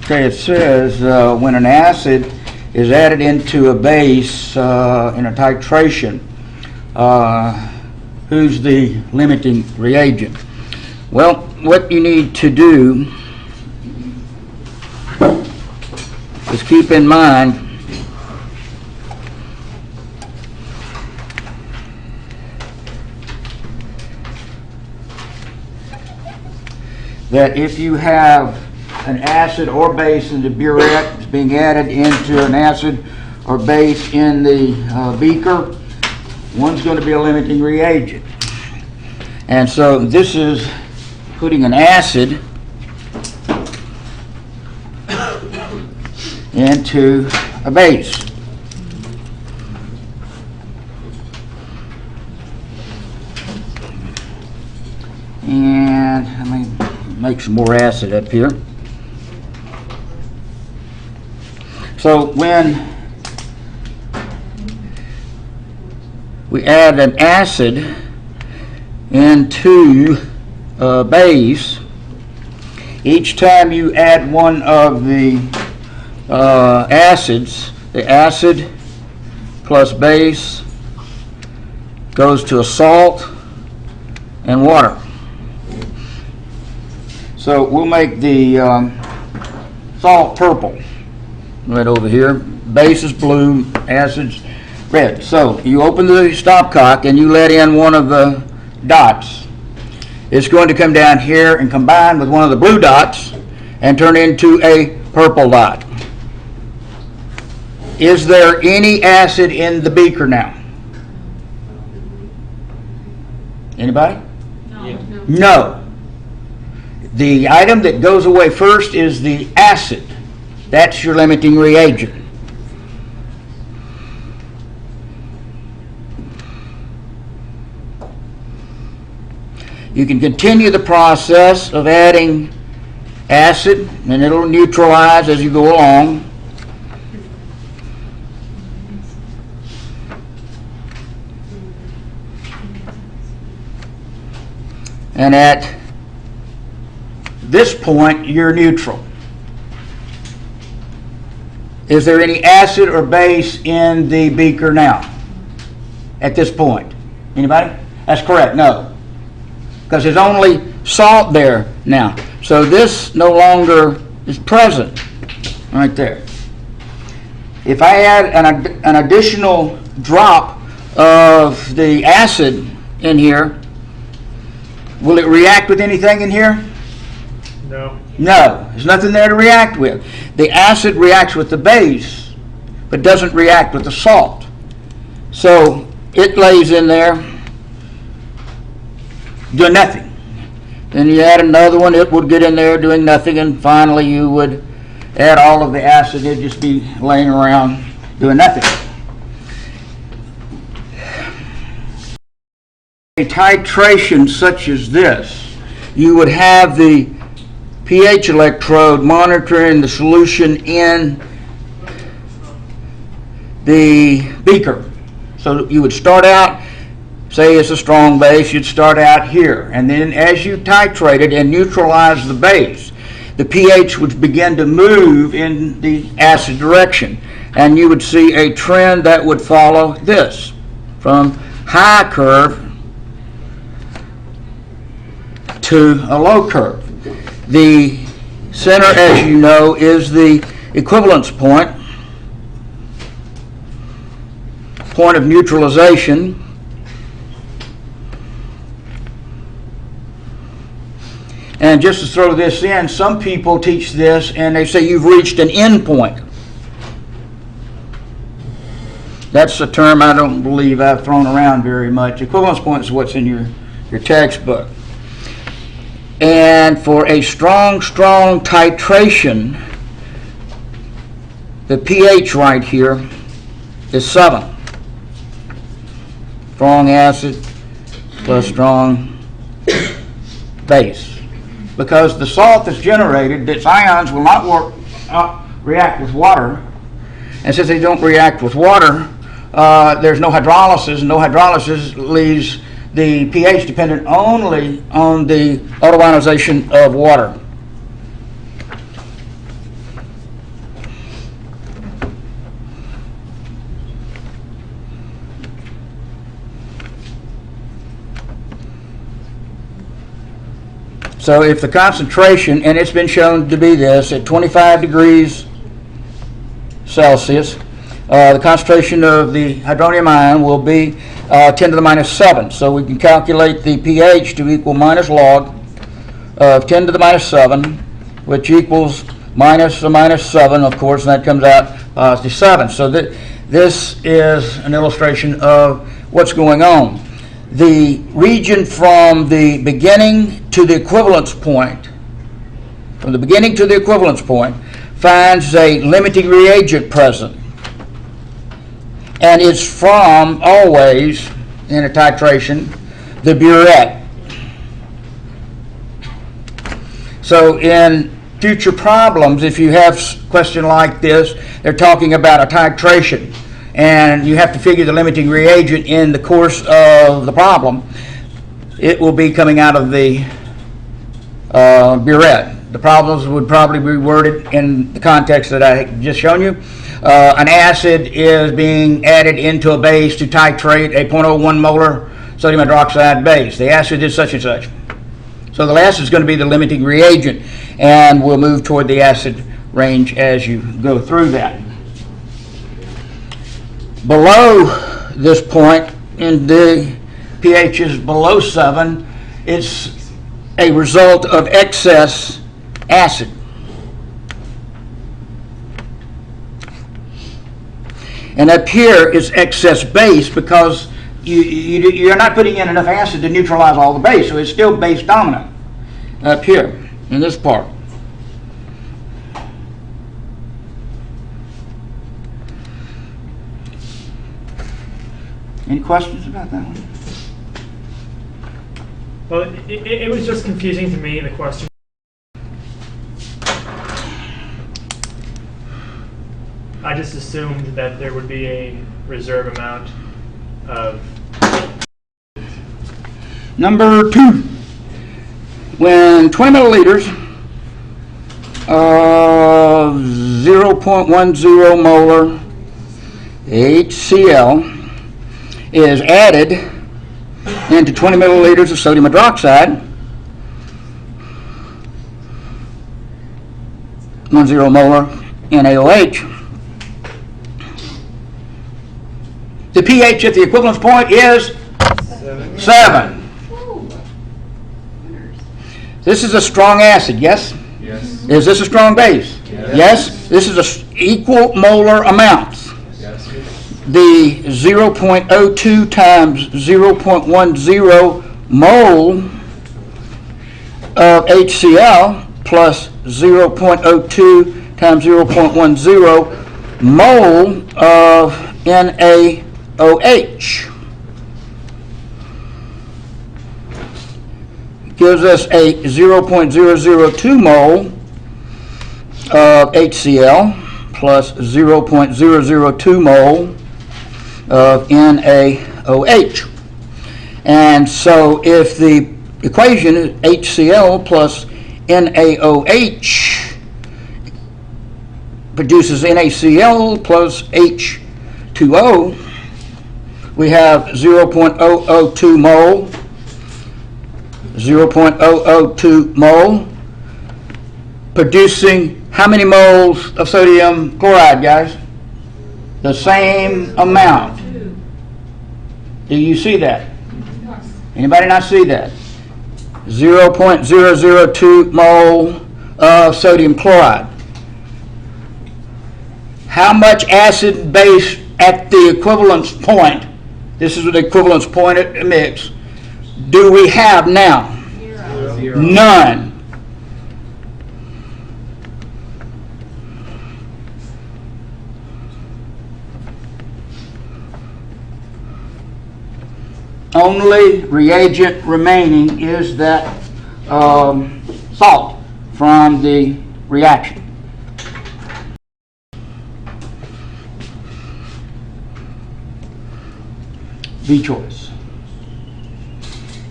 Okay, it says when an acid is added into a base in a titration, who's the limiting reagent? Well, what you need to do is keep in mind that if you have an acid or base in the burette is being added into an acid or base in the beaker, one's going to be a limiting reagent. And so this is putting an acid into a base. And let me make some more acid up here. So when we add an acid into a base, each time you add one of the acids, the acid plus base goes to a salt and water. So we'll make the salt purple. Right over here. Base is blue, acid's red. So you open the stopcock and you let in one of the dots. It's going to come down here and combine with one of the blue dots and turn into a purple dot. Is there any acid in the beaker now? Anybody? No. No. The item that goes away first is the acid. That's your limiting reagent. You can continue the process of adding acid, and it'll neutralize as you go along. And at this point, you're neutral. Is there any acid or base in the beaker now? At this point? Anybody? That's correct, no. Because there's only salt there now. So this no longer is present right there. If I add an additional drop of the acid in here, will it react with anything in here? No. No, there's nothing there to react with. The acid reacts with the base, but doesn't react with the salt. So it lays in there doing nothing. Then you add another one, it would get in there doing nothing, and finally you would add all of the acid, it'd just be laying around doing nothing. A titration such as this, you would have the pH electrode monitoring the solution in the beaker. So you would start out, say it's a strong base, you'd start out here, and then as you titrate it and neutralize the base, the pH would begin to move in the acid direction, and you would see a trend that would follow this from high curve to a low curve. The center, as you know, is the equivalence point of neutralization. And just to throw this in, some people teach this and they say you've reached an end point. That's a term I don't believe I've thrown around very much. Equivalence point is what's in your textbook. And for a strong titration, the pH right here is 7. Strong acid plus strong base. Because the salt that's generated, its ions will not work react with water. And since they don't react with water, there's no hydrolysis, and no hydrolysis leaves the pH dependent only on the autoionization of water. So if the concentration, and it's been shown to be this, at 25 degrees Celsius, the concentration of the hydronium ion will be 10 to the minus 7. So we can calculate the pH to equal minus log of 10 to the minus 7, which equals minus a minus 7, of course, and that comes out positive 7. So this is an illustration of what's going on. The region from the beginning to the equivalence point, finds a limiting reagent present. And it's from, always, in a titration, the burette. So in future problems, if you have a question like this, they're talking about a titration, and you have to figure the limiting reagent in the course of the problem, it will be coming out of the burette. The problems would probably be worded in the context that I just shown you. An acid is being added into a base to titrate a 0.01 molar sodium hydroxide base. The acid is such and such. So the acid is going to be the limiting reagent, and we'll move toward the acid range as you go through that. Below this point, in the pH is below 7, it's a result of excess acid. And up here is excess base because you're not putting in enough acid to neutralize all the base, so it's still base dominant up here in this part. Any questions about that one? Well, it was just confusing to me, the question. I just assumed that there would be a reserve amount of... Number 2, when 20 milliliters of 0.10 molar HCl is added into 20 milliliters of sodium hydroxide, 10 molar NaOH, the pH at the equivalence point is 7. This is a strong acid, yes? Yes. Is this a strong base? Yes. This is equal molar amounts. Yes. The 0.02 times 0.10 mole of HCl plus 0.02 times 0.10 mole of NaOH gives us a 0.002 mole of HCl plus 0.002 mole of NaOH. And so if the equation is HCl plus NaOH produces NaCl plus H2O, we have 0.002 mole, 0.002 mole, producing how many moles of sodium chloride, guys? The same amount. Do you see that? Anybody not see that? 0.002 mole of sodium chloride. How much acid base at the equivalence point, this is the equivalence point at a mix, do we have now? Zero. None. Only reagent remaining is that salt from the reaction. B choice.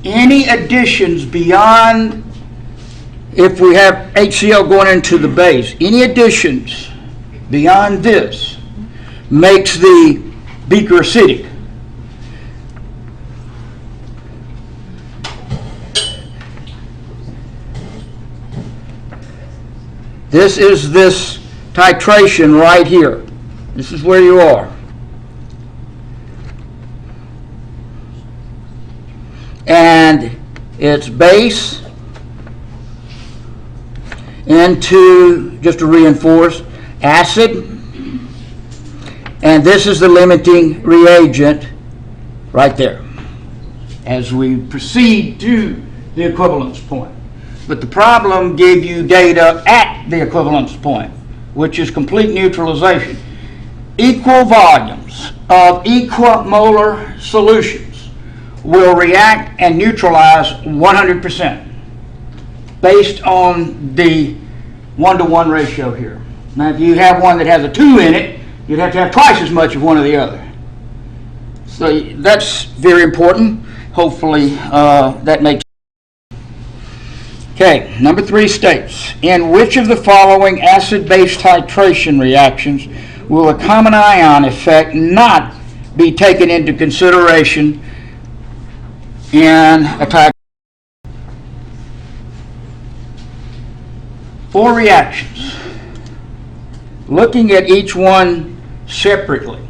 Any additions beyond, if we have HCl going into the base, any additions beyond this makes the beaker acidic. This is this titration right here. This is where you are. And it's base into, just to reinforce, acid. And this is the limiting reagent right there as we proceed to the equivalence point. But the problem gave you data at the equivalence point, which is complete neutralization. Equal volumes of equimolar solutions will react and neutralize 100% based on the 1-to-1 ratio here. Now, if you have one that has a 2 in it, you'd have to have twice as much of one or the other. So that's very important. Hopefully that makes sense. Okay, number 3 states, in which of the following acid-base titration reactions will a common ion effect not be taken into consideration in a titration? 4 reactions. Looking at each one separately,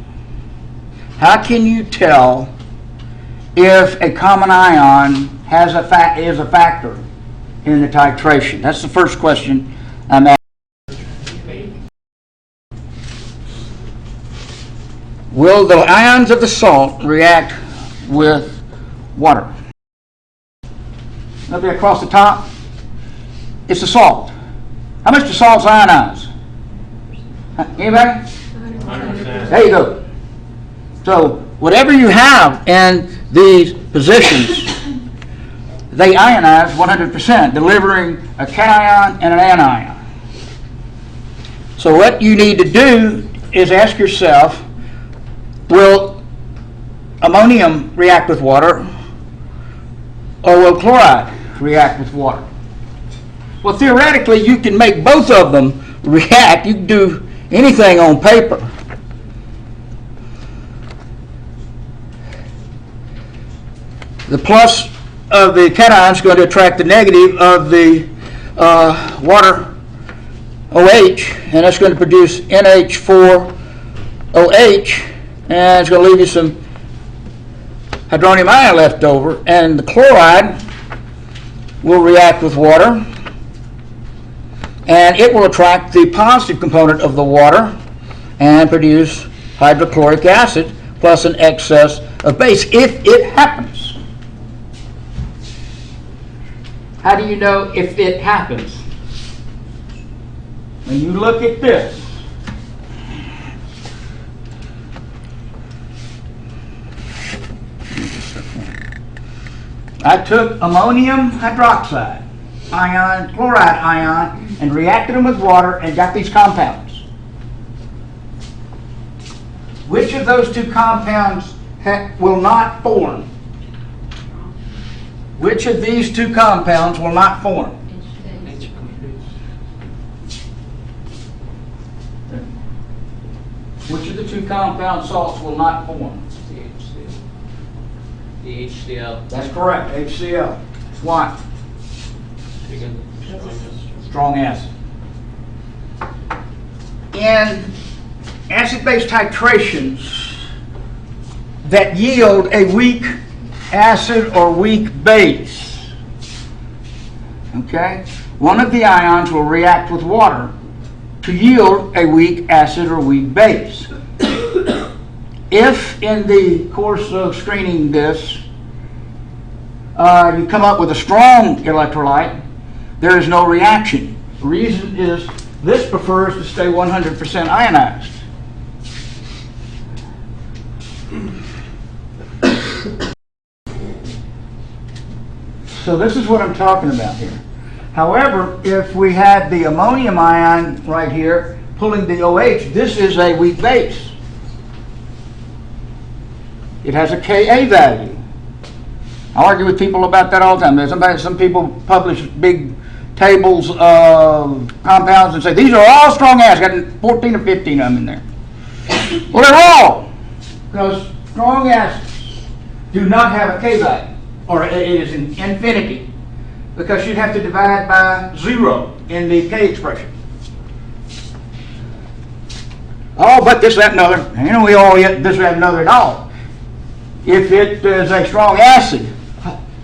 how can you tell if a common ion is a factor in the titration? That's the first question I'm asking. Will the ions of the salt react with water? Up there across the top, it's the salt. How much does salt ionize? Anybody? 100%. There you go. So whatever you have in these positions, they ionize 100%, delivering a cation and an anion. So what you need to do is ask yourself, will ammonium react with water, or will chloride react with water? Well, theoretically, you can make both of them react. You can do anything on paper. The plus of the cation is going to attract the negative of the water OH, and that's going to produce NH4OH, and it's going to leave you some hydronium ion left over, and the chloride will react with water, and it will attract the positive component of the water and produce hydrochloric acid plus an excess of base, if it happens. How do you know if it happens? When you look at this, I took ammonium hydroxide ion, chloride ion, and reacted them with water and got these compounds. Which of those two compounds will not form? Which of these two compounds will not form? Which of the two compound salts will not form? The HCl. That's correct, HCl. It's what? Strong acid. In acid-base titrations that yield a weak acid or weak base, okay, one of the ions will react with water to yield a weak acid or weak base. If in the course of screening this you come up with a strong electrolyte, there is no reaction. The reason is this prefers to stay 100% ionized. So this is what I'm talking about here. However, if we had the ammonium ion right here pulling the OH, this is a weak base. It has a Ka value. I argue with people about that all the time. Some people publish big tables of compounds and say, these are all strong acids. Got 14 or 15 of them in there. Well, they're wrong. Because strong acids do not have a K value, or it is in infinity, because you'd have to divide by 0 in the K expression. Oh, but this, that, and other. You know, we all get this, that, and other at all. If it is a strong acid,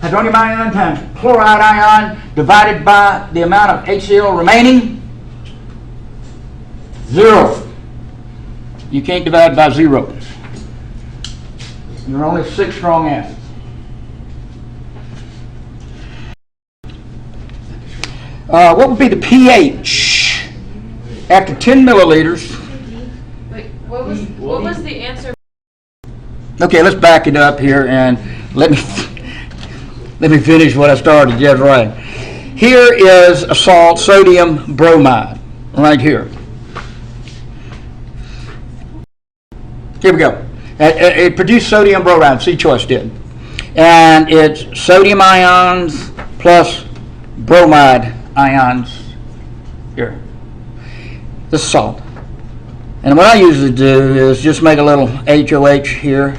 hydronium ion times chloride ion divided by the amount of HCl remaining, 0. You can't divide by 0. There are only 6 strong acids. What would be the pH after 10 milliliters? Wait, what was the answer? Okay, let's back it up here and let me finish what I started. Yes, right. Here is a salt, sodium bromide, right here. Here we go. It produced sodium bromide, C-choice did. And it's sodium ions plus bromide ions here. This is salt. And what I usually do is just make a little HOH here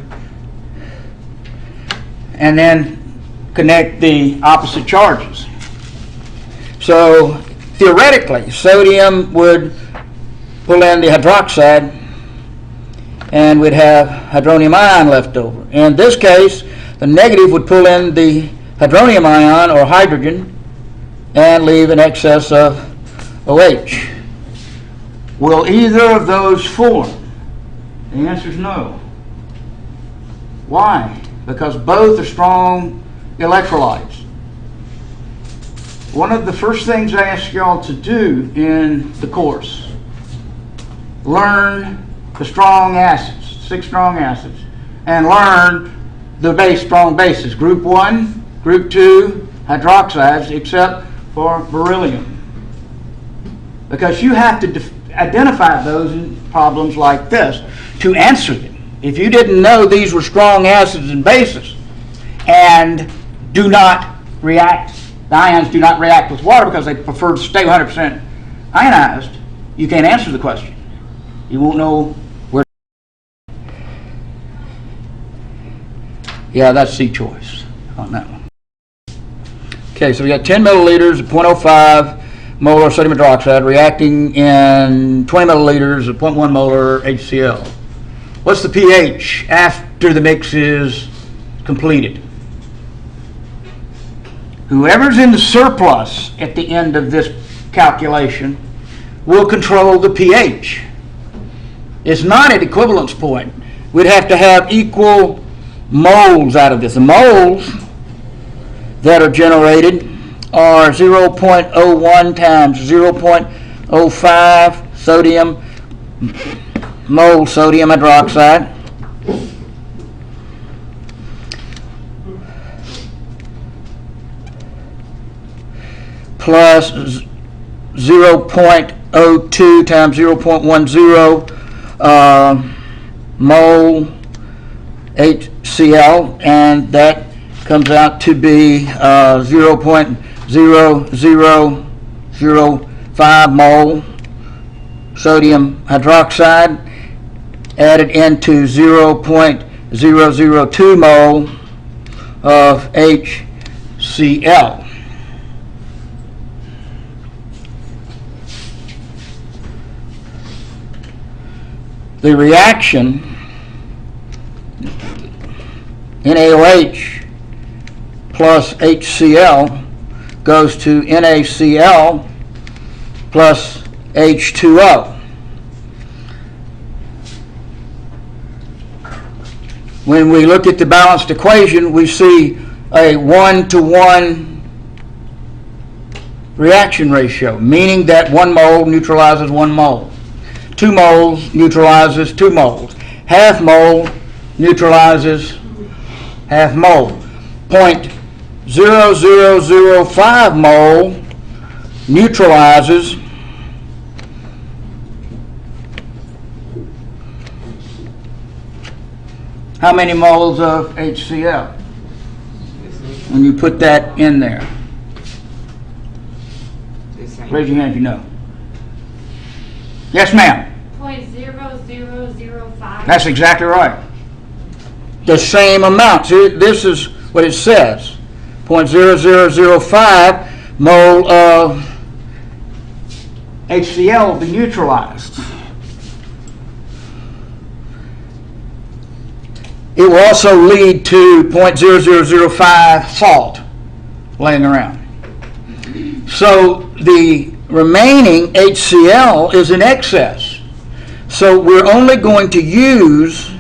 and then connect the opposite charges. So theoretically, sodium would pull in the hydroxide and we'd have hydronium ion left over. In this case, the negative would pull in the hydronium ion or hydrogen and leave an excess of OH. Will either of those form? The answer is no. Why? Because both are strong electrolytes. One of the first things I ask y'all to do in the course, learn the strong acids, 6 strong acids, and learn the strong bases, group 1, group 2, hydroxides, except for beryllium. Because you have to identify those in problems like this to answer them. If you didn't know these were strong acids and bases and do not react, the ions do not react with water because they prefer to stay 100% ionized, you can't answer the question. You won't know where. Yeah, that's C-choice on that one. Okay, so we got 10 milliliters of 0.05 molar sodium hydroxide reacting in 20 milliliters of 0.1 molar HCl. What's the pH after the mix is completed? Whoever's in the surplus at the end of this calculation will control the pH. It's not at equivalence point. We'd have to have equal moles out of this. The moles that are generated are 0.01 times 0.05 sodium mole sodium hydroxide plus 0.02 times 0.10 mole HCl, and that comes out to be 0.0005 mole sodium hydroxide added into 0.002 mole of HCl. The reaction NaOH plus HCl goes to NaCl plus H2O. When we look at the balanced equation, we see a 1-to-1 reaction ratio, meaning that 1 mole neutralizes 1 mole. 2 moles neutralizes 2 moles. Half mole neutralizes half mole. 0.0005 mole neutralizes how many moles of HCl? When you put that in there. Raise your hand if you know. Yes, ma'am. 0.0005. That's exactly right. The same amount. See, this is what it says. 0.0005 mole of HCl will be neutralized. It will also lead to 0.0005 salt laying around. So the remaining HCl is in excess. So we're only going to use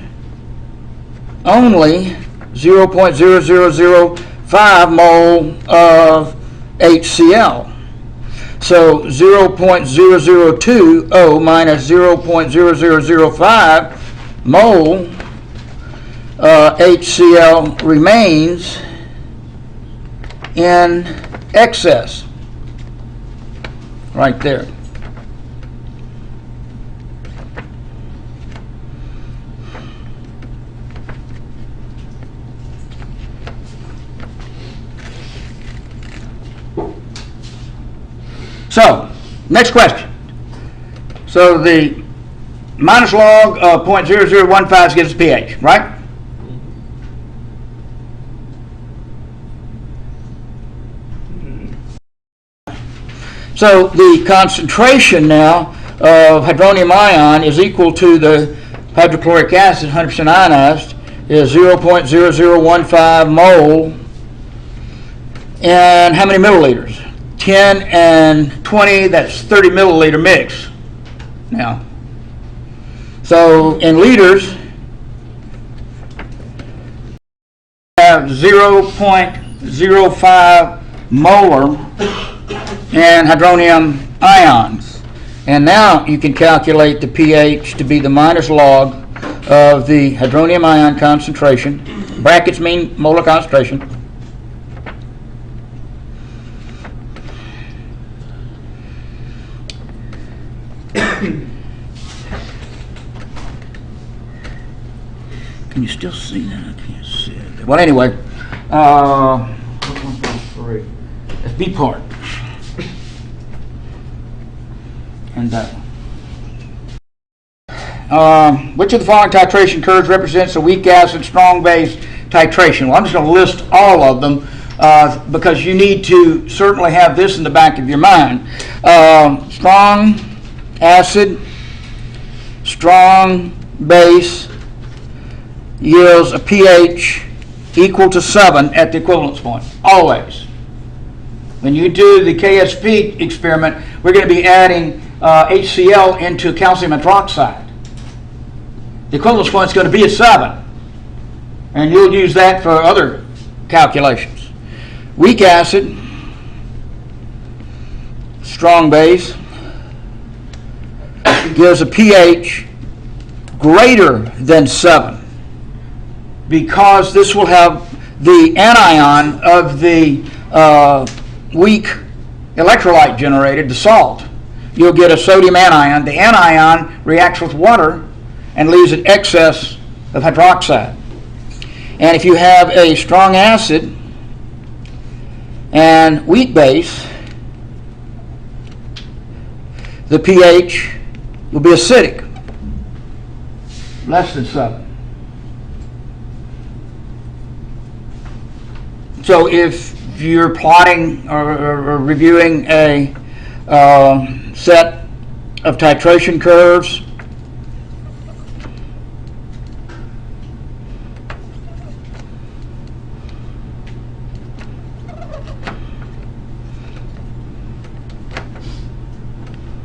only 0.0005 mole of HCl. So 0.0020 minus 0.0005 mole HCl remains in excess. Right there. So, next question. So the minus log of 0.0015 gives pH, right? So the concentration now of hydronium ion is equal to the hydrochloric acid, 100% ionized, is 0.0015 mole. And how many milliliters? 10 and 20, that's 30 milliliter mix now. So in liters, we have 0.05 molar and hydronium ions. And now you can calculate the pH to be the minus log of the hydronium ion concentration. Brackets mean molar concentration. Can you still see that? I can't see it. Well, anyway, that's B part. And that one. Which of the following titration curves represents a weak acid, strong base titration? Well, I'm just going to list all of them because you need to certainly have this in the back of your mind. Strong acid, strong base yields a pH equal to 7 at the equivalence point, always. When you do the KSP experiment, we're going to be adding HCl into calcium hydroxide. The equivalence point is going to be at 7. And you'll use that for other calculations. Weak acid, strong base, gives a pH greater than 7 because this will have the anion of the weak electrolyte generated, the salt. You'll get a sodium anion. The anion reacts with water and leaves an excess of hydroxide. And if you have a strong acid and weak base, the pH will be acidic, less than 7. So if you're plotting or reviewing a set of titration curves,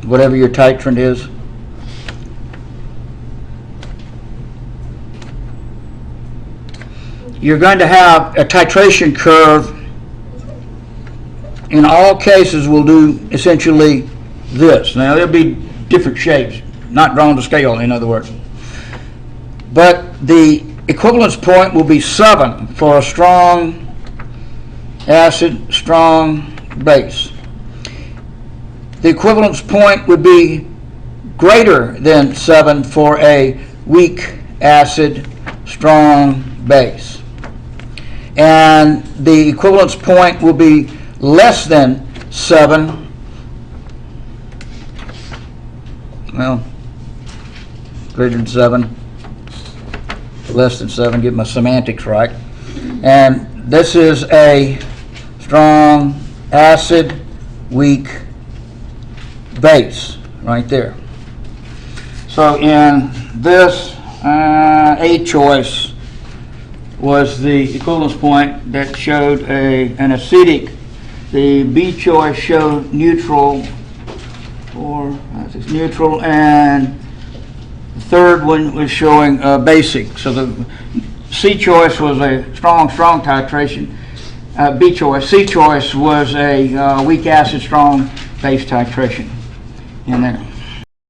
whatever your titrant is, you're going to have a titration curve. In all cases, we'll do essentially this. Now, there'll be different shapes, not drawn to scale, in other words. But the equivalence point will be 7 for a strong acid, strong base. The equivalence point would be greater than 7 for a weak acid, strong base. And the equivalence point will be less than 7. Well, greater than 7. Less than 7, get my semantics right. And this is a strong acid, weak base right there. So in this, A choice was the equivalence point that showed an acidic. The B choice showed neutral, neutral, and the third one was showing basic. So the C choice was a strong titration. B choice, C choice was a weak acid, strong base titration in there.